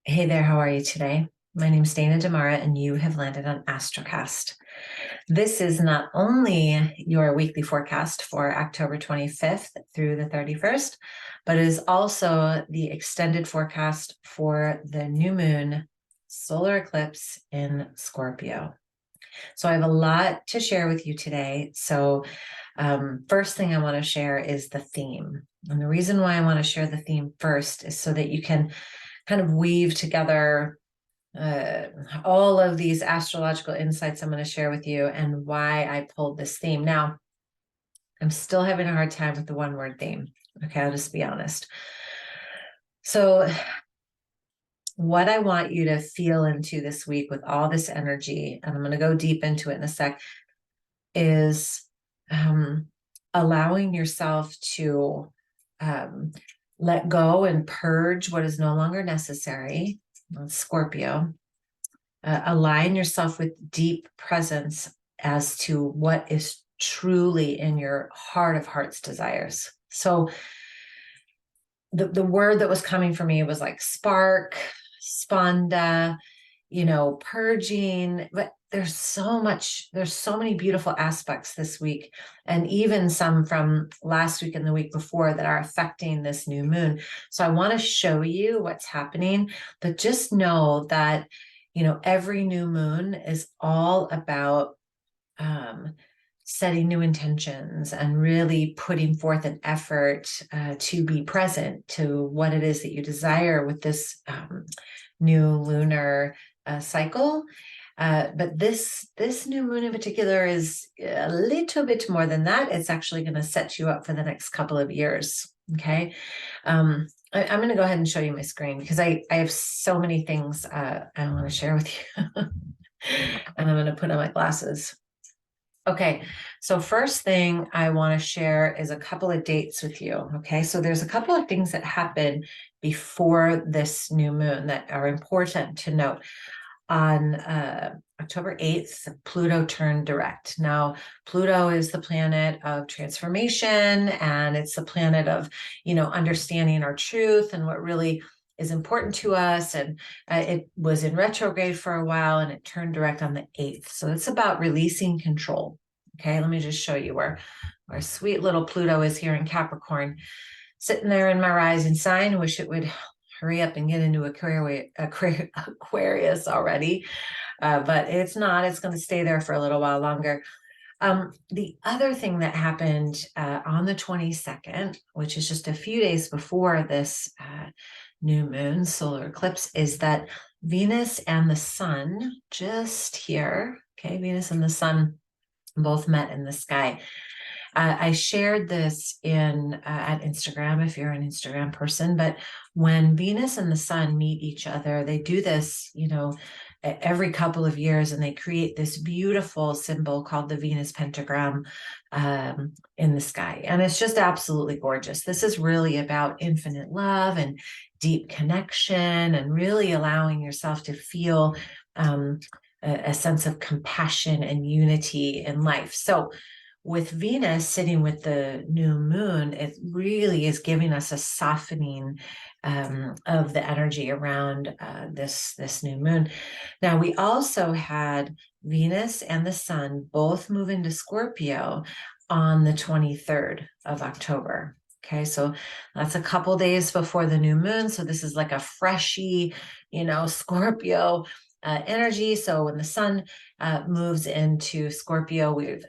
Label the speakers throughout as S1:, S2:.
S1: Hey there, how are you today? My name is Dana Damara, and you have landed on Astrocast. This is not only your weekly forecast for October 25th through the 31st, but is also the extended forecast for the new moon solar eclipse in Scorpio. So I have a lot to share with you today. First thing I want to share is the theme. And the reason why I want to share the theme first is so that you can kind of weave together all of these astrological insights I'm going to share with you and why I pulled this theme. Now, I'm still having a hard time with the one word theme. Okay, I'll just be honest. So, what I want you to feel into this week with all this energy, and I'm going to go deep into it in a sec, is allowing yourself to let go and purge what is no longer necessary. Scorpio. Align yourself with deep presence as to what is truly in your heart of heart's desires. So the word that was coming for me was like spark, spanda, purging, but there's so many beautiful aspects this week, and even some from last week and the week before that are affecting this new moon. So I want to show you what's happening, but just know that, every new moon is all about setting new intentions and really putting forth an effort to be present to what it is that you desire with this new lunar cycle. But this new moon in particular is a little bit more than that. It's actually going to set you up for the next couple of years. Okay. I'm going to go ahead and show you my screen because I have so many things I want to share with you. And I'm going to put on my glasses. Okay, so first thing I want to share is a couple of dates with you. Okay, so there's a couple of things that happen before this new moon that are important to note. On October 8th, Pluto turned direct. Now, Pluto is the planet of transformation, and it's the planet of, understanding our truth and what really is important to us. And it was in retrograde for a while, and it turned direct on the 8th. So it's about releasing control. Okay, let me just show you where sweet little Pluto is here in Capricorn, sitting there in my rising sign. Wish it would hurry up and get into Aquarius already. But it's not. It's going to stay there for a little while longer. The other thing that happened on the 22nd, which is just a few days before this new moon solar eclipse, is that Venus and the sun just here, okay, Venus and the sun both met in the sky. I shared this at Instagram, if you're an Instagram person, but when Venus and the sun meet each other, they do this, every couple of years, and they create this beautiful symbol called the Venus pentagram in the sky. And it's just absolutely gorgeous. This is really about infinite love and deep connection and really allowing yourself to feel a sense of compassion and unity in life. So with Venus sitting with the new moon, it really is giving us a softening of the energy around this new moon. Now, we also had Venus and the sun both move into Scorpio on the 23rd of October. Okay, so that's a couple days before the new moon. So this is like a freshy, Scorpio energy. So when the sun moves into Scorpio, we've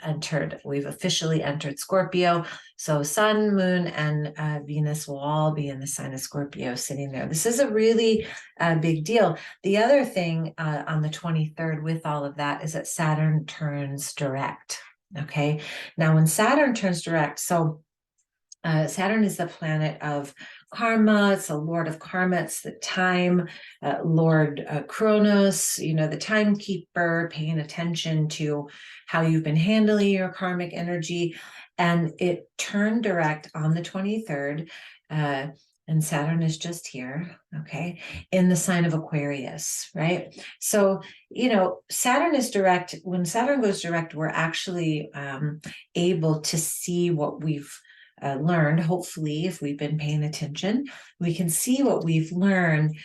S1: officially entered Scorpio. So sun, moon, and Venus will all be in the sign of Scorpio sitting there. This is a really big deal. The other thing on the 23rd with all of that is that Saturn turns direct. Okay. Now when Saturn turns direct, so Saturn is the planet of karma. It's a lord of karma. It's the time lord, Kronos, the timekeeper, paying attention to how you've been handling your karmic energy. And it turned direct on the 23rd. And Saturn is just here, okay, in the sign of Aquarius, right? So, Saturn is direct. When Saturn goes direct, we're actually able to see what we've learned. Hopefully, if we've been paying attention, we can see what we've learned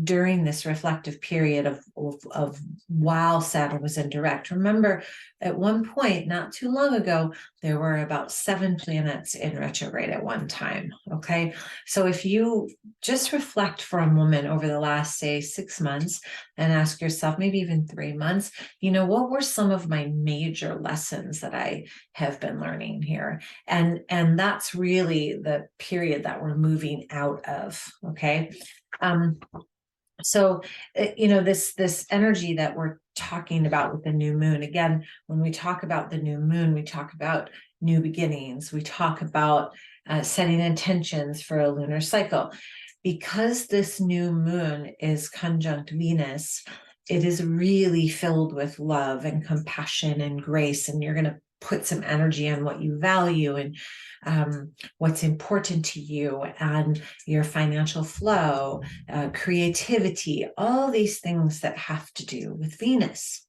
S1: during this reflective period of while Saturn was in direct. Remember, at one point, not too long ago, there were about 7 planets in retrograde at one time. Okay, so if you just reflect for a moment over the last, say, 6 months and ask yourself, maybe even 3 months, what were some of my major lessons that I have been learning here? And that's really the period that we're moving out of. Okay. So this energy that we're talking about with the new moon, again, when we talk about the new moon, we talk about new beginnings, we talk about setting intentions for a lunar cycle. Because this new moon is conjunct Venus, it is really filled with love and compassion and grace, and you're going to put some energy on what you value and what's important to you, and your financial flow, creativity, all these things that have to do with Venus.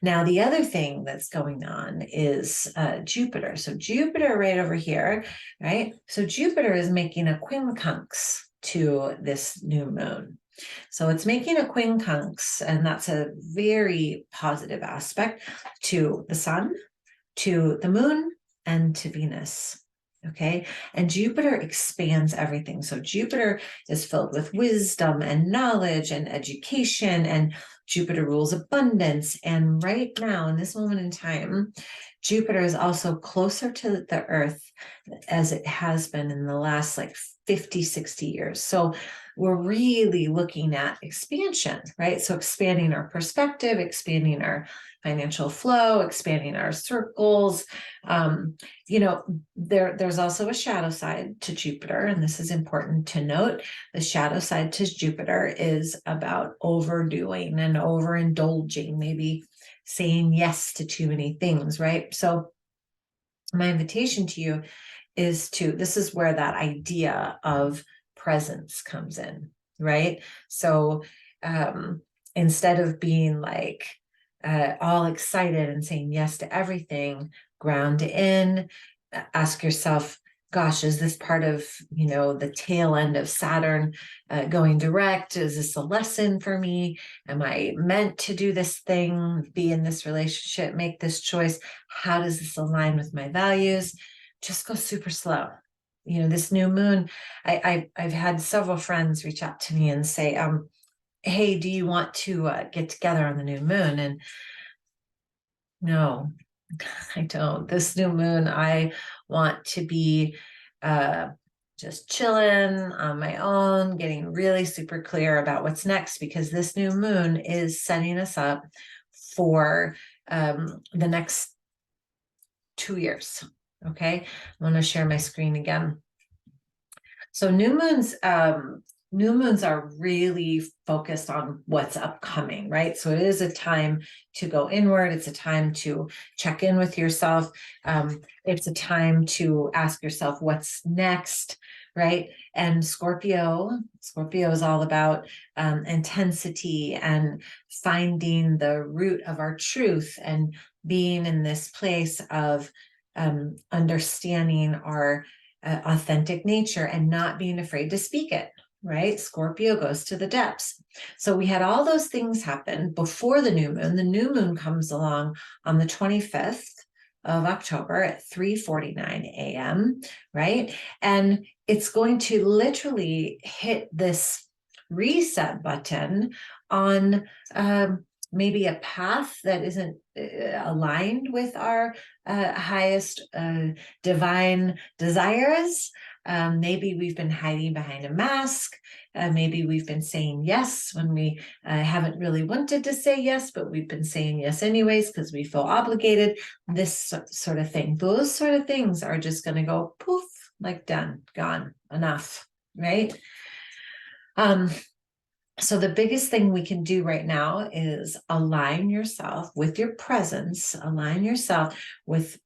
S1: Now, the other thing that's going on is Jupiter. So Jupiter right over here, right? So Jupiter is making a quincunx to this new moon. So it's making a quincunx, and that's a very positive aspect to the sun, to the moon, and to Venus. Okay. And Jupiter expands everything. So Jupiter is filled with wisdom and knowledge and education, and Jupiter rules abundance. And right now, in this moment in time, Jupiter is also closer to the Earth as it has been in the last 50, 60 years. So we're really looking at expansion, right? So expanding our perspective, expanding our financial flow, expanding our circles. There's also a shadow side to Jupiter, and this is important to note. The shadow side to Jupiter is about overdoing and overindulging, maybe saying yes to too many things, right? So my invitation to you is this is where that idea of presence comes in, right? So instead of being all excited and saying yes to everything, ground in, ask yourself, gosh, is this part of, the tail end of Saturn going direct? Is this a lesson for me? Am I meant to do this thing, be in this relationship, make this choice? How does this align with my values? Just go super slow. This new moon, I've had several friends reach out to me and say, hey, do you want to get together on the new moon? And no, I don't. This new moon, I want to be just chilling on my own, getting really super clear about what's next, because this new moon is setting us up for the next 2 years. Okay, I'm going to share my screen again. So new moons are really focused on what's upcoming, right? So it is a time to go inward. It's a time to check in with yourself. It's a time to ask yourself what's next, right? And Scorpio is all about intensity and finding the root of our truth, and being in this place of understanding our authentic nature and not being afraid to speak it, right? Scorpio goes to the depths. So we had all those things happen before the new moon. The new moon comes along on the 25th of October at 3:49 a.m., right? And it's going to literally hit this reset button on maybe a path that isn't aligned with our highest divine desires. Maybe we've been hiding behind a mask. Maybe we've been saying yes when we haven't really wanted to say yes, but we've been saying yes anyways because we feel obligated. This sort of thing. Those sort of things are just going to go poof, done, gone, enough, right? So the biggest thing we can do right now is align yourself with your presence, align yourself with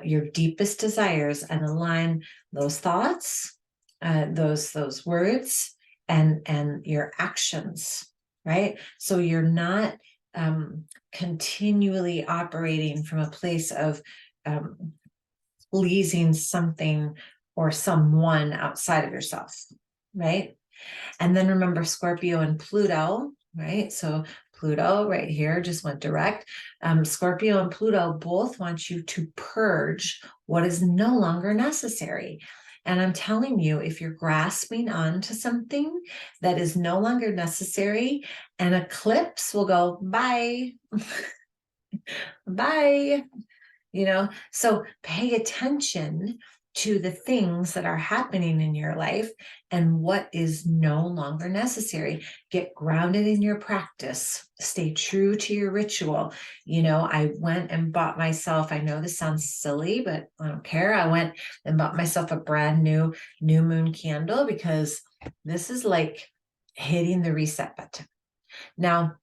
S1: your deepest desires, and align those thoughts, those words, and your actions, right? So you're not continually operating from a place of pleasing something or someone outside of yourself, right? And then remember Scorpio and Pluto, right? So Pluto right here just went direct. Scorpio and Pluto both want you to purge what is no longer necessary. And I'm telling you, if you're grasping onto something that is no longer necessary, an eclipse will go, bye, bye. So pay attention to the things that are happening in your life and what is no longer necessary. Get grounded in your practice. Stay true to your ritual. I went and bought myself, I know this sounds silly, but I don't care. I went and bought myself a brand new moon candle because this is like hitting the reset button. Now,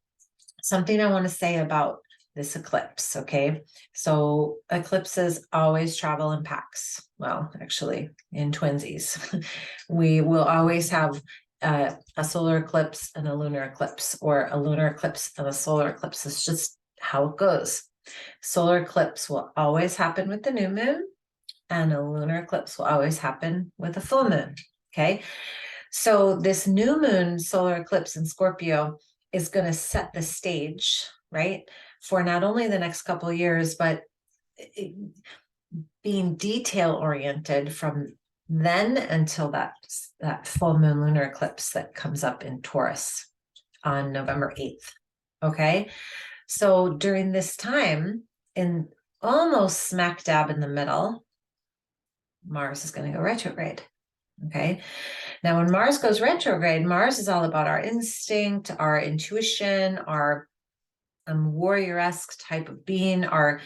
S1: something I want to say about this eclipse, okay? So eclipses always travel in packs. Well, actually, in twinsies. We will always have a solar eclipse and a lunar eclipse, or a lunar eclipse and a solar eclipse. It's just how it goes. Solar eclipse will always happen with the new moon, and a lunar eclipse will always happen with a full moon, okay? So this new moon solar eclipse in Scorpio is going to set the stage, right, for not only the next couple of years, but being detail oriented from then until that full moon lunar eclipse that comes up in Taurus on November 8th. Okay. So during this time, in almost smack dab in the middle, Mars is going to go retrograde. Okay. Now, when Mars goes retrograde, Mars is all about our instinct, our intuition, our warrior-esque type of being, our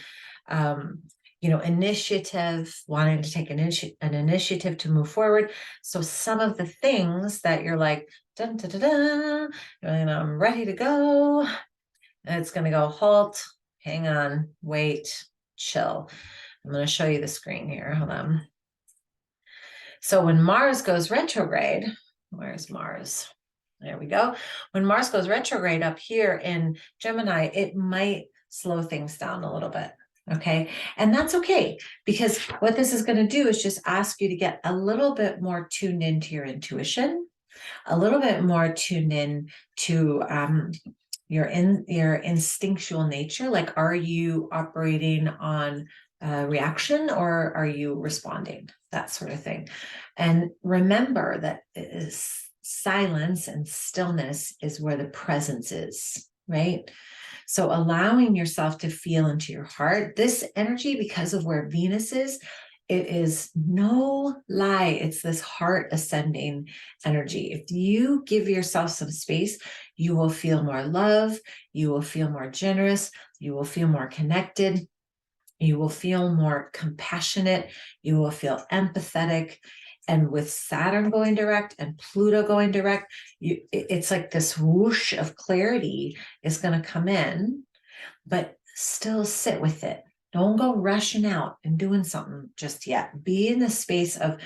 S1: initiative, wanting to take an initiative to move forward. So some of the things that you're like, dun, dun, dun, dun, and I'm ready to go, and it's going to go, halt, hang on, wait, chill. I'm going to show you the screen here. Hold on. So when Mars goes retrograde, where's Mars? There we go. When Mars goes retrograde up here in Gemini, it might slow things down a little bit. Okay. And that's okay, because what this is going to do is just ask you to get a little bit more tuned into your intuition, a little bit more tuned in to your instinctual nature. Like, are you operating on reaction, or are you responding? That sort of thing. And remember that silence and stillness is where the presence is, right? So allowing yourself to feel into your heart, this energy, because of where Venus is, it is no lie. It's this heart ascending energy. If you give yourself some space, you will feel more love. You will feel more generous. You will feel more connected. You will feel more compassionate. You will feel empathetic. And with Saturn going direct and Pluto going direct, it's like this whoosh of clarity is going to come in, but still sit with it. Don't go rushing out and doing something just yet. Be in the space of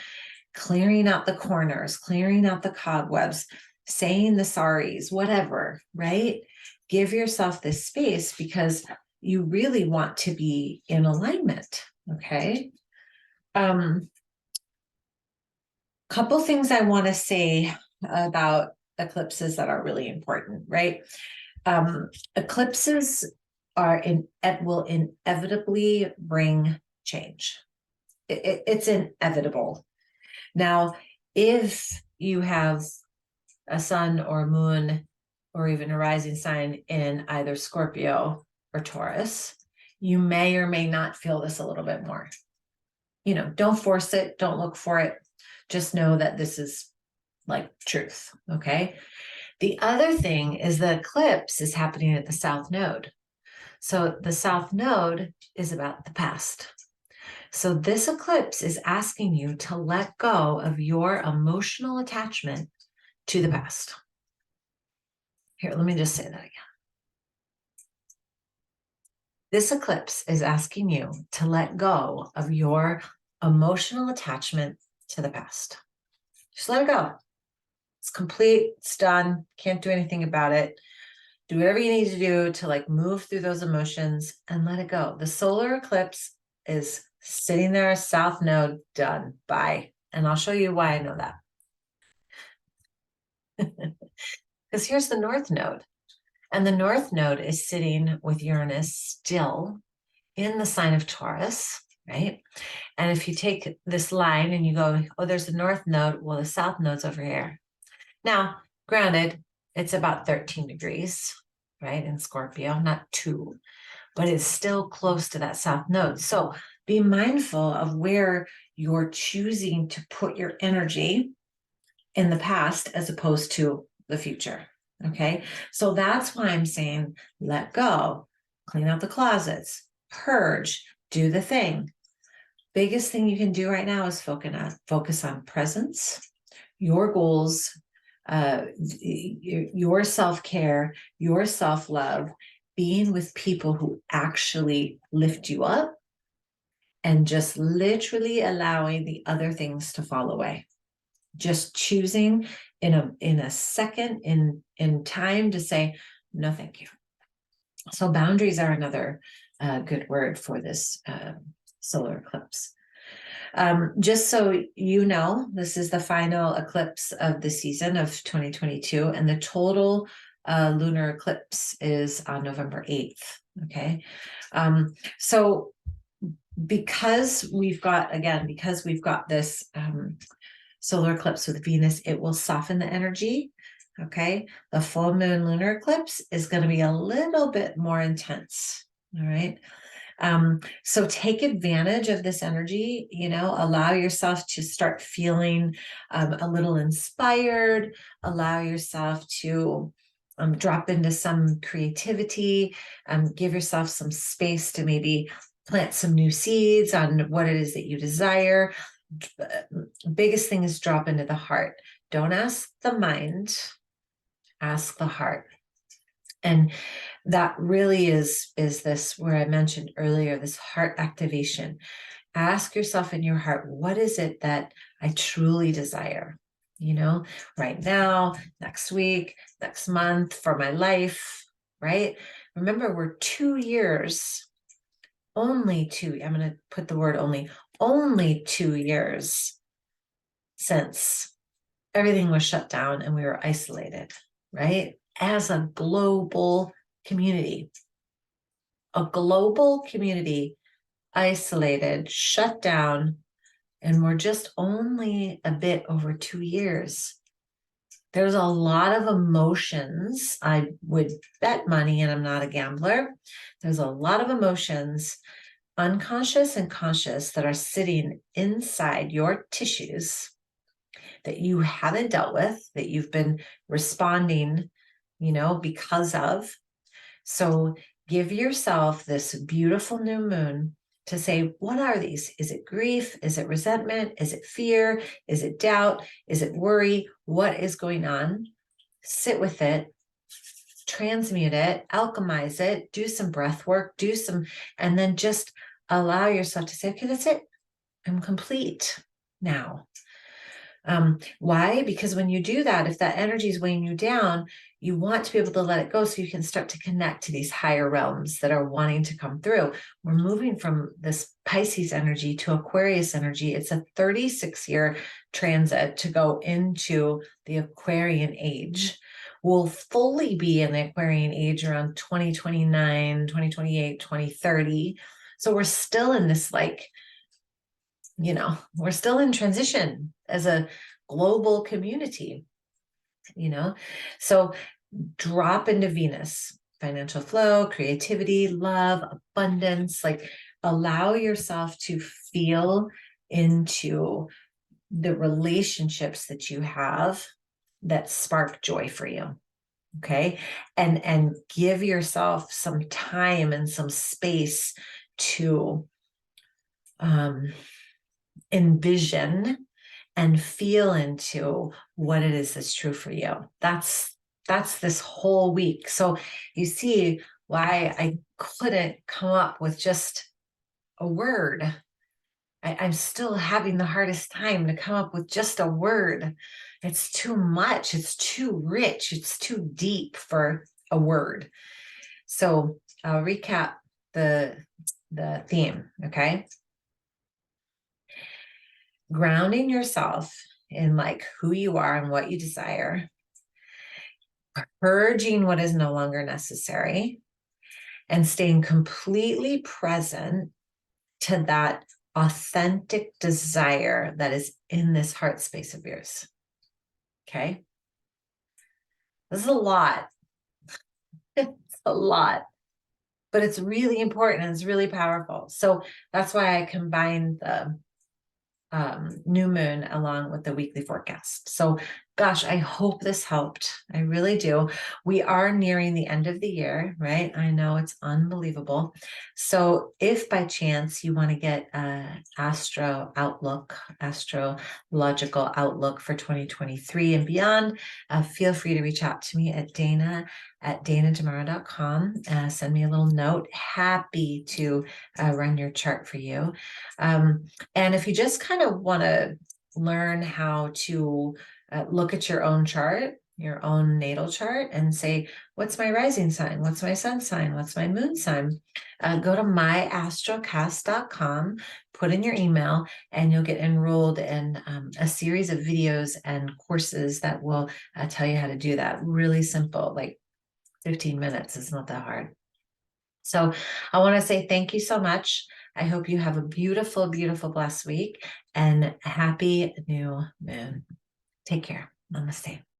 S1: clearing out the corners, clearing out the cobwebs, saying the sorries, whatever, right? Give yourself this space, because you really want to be in alignment, okay? Couple things I want to say about eclipses that are really important, right? Eclipses will inevitably bring change. It's inevitable. Now, if you have a sun or a moon or even a rising sign in either Scorpio or Taurus, you may or may not feel this a little bit more. Don't force it. Don't look for it. Just know that this is like truth, okay? The other thing is the eclipse is happening at the South Node. So the South Node is about the past. So this eclipse is asking you to let go of your emotional attachment to the past. Here, let me just say that again. This eclipse is asking you to let go of your emotional attachment to the past. Just let it go. It's complete. It's done. Can't do anything about it. Do whatever you need to do to move through those emotions and let it go. The solar eclipse is sitting there, south node, done, bye. And I'll show you why I know that. Because here's the north node. And the north node is sitting with Uranus still in the sign of Taurus, right? And if you take this line and you go, oh, there's the north node, well, the south node's over here. Now, granted, it's about 13 degrees, right, in Scorpio, not 2, but it's still close to that south node. So be mindful of where you're choosing to put your energy in the past as opposed to the future. Okay. So that's why I'm saying let go, clean out the closets, purge, do the thing. Biggest thing you can do right now is focus on presence, your goals, your self-care, your self-love, being with people who actually lift you up, and just literally allowing the other things to fall away. Just choosing in a second in time to say, no, thank you. So boundaries are another good word for this solar eclipse. Just so you know, this is the final eclipse of the season of 2022, and the total lunar eclipse is on November 8th. Okay. So because we've got this solar eclipse with Venus, it will soften the energy. Okay. The full moon lunar eclipse is going to be a little bit more intense. All right. So take advantage of this energy, allow yourself to start feeling a little inspired, allow yourself to drop into some creativity, give yourself some space to maybe plant some new seeds on what it is that you desire. Biggest thing is drop into the heart. Don't ask the mind, ask the heart. And that really is this where I mentioned earlier, this heart activation. Ask yourself in your heart, what is it that I truly desire? Right now, next week, next month, for my life, right? Remember, we're 2 years, only 2, I'm going to put the word only 2 years since everything was shut down and we were isolated, right? As a global community, isolated, shut down, and we're just only a bit over 2 years. There's a lot of emotions. I would bet money, and I'm not a gambler. There's a lot of emotions, unconscious and conscious, that are sitting inside your tissues that you haven't dealt with, that you've been responding, because of. So give yourself this beautiful new moon to say, what are these? Is it grief? Is it resentment? Is it fear? Is it doubt? Is it worry? What is going on? Sit with it, transmute it, alchemize it, do some breath work, and then just allow yourself to say, okay, that's it. I'm complete now. Why? Because when you do that, if that energy is weighing you down, you want to be able to let it go so you can start to connect to these higher realms that are wanting to come through. We're moving from this Pisces energy to Aquarius energy. It's a 36-year transit to go into the Aquarian age. We'll fully be in the Aquarian age around 2029, 2028, 2030. So we're still in this we're still in transition as a global community, so drop into Venus, financial flow, creativity, love, abundance, allow yourself to feel into the relationships that you have that spark joy for you. Okay. And give yourself some time and some space to, envision and feel into what it is that's true for you. That's this whole week. So you see why I couldn't come up with just a word. I'm still having the hardest time to come up with just a word. It's too much. It's too rich. It's too deep for a word. So I'll recap the theme. Okay. grounding yourself in like who you are and what you desire, purging what is no longer necessary, and staying completely present to that authentic desire that is in this heart space of yours. Okay. This is a lot. It's a lot, but it's really important and it's really powerful. So that's why I combine the new moon along with the weekly forecast. So gosh, I hope this helped. I really do. We are nearing the end of the year, right? I know it's unbelievable. So if by chance you want to get an astrological outlook for 2023 and beyond, feel free to reach out to me at danademara.com. Send me a little note. Happy to run your chart for you. And if you just kind of want to learn how to look at your own chart, your own natal chart, and say, what's my rising sign? What's my sun sign? What's my moon sign? Go to myastrocast.com, put in your email, and you'll get enrolled in a series of videos and courses that will tell you how to do that. Really simple, like 15 minutes. It's not that hard. So I want to say thank you so much. I hope you have a beautiful, beautiful, blessed week and happy new moon. Take care. Namaste.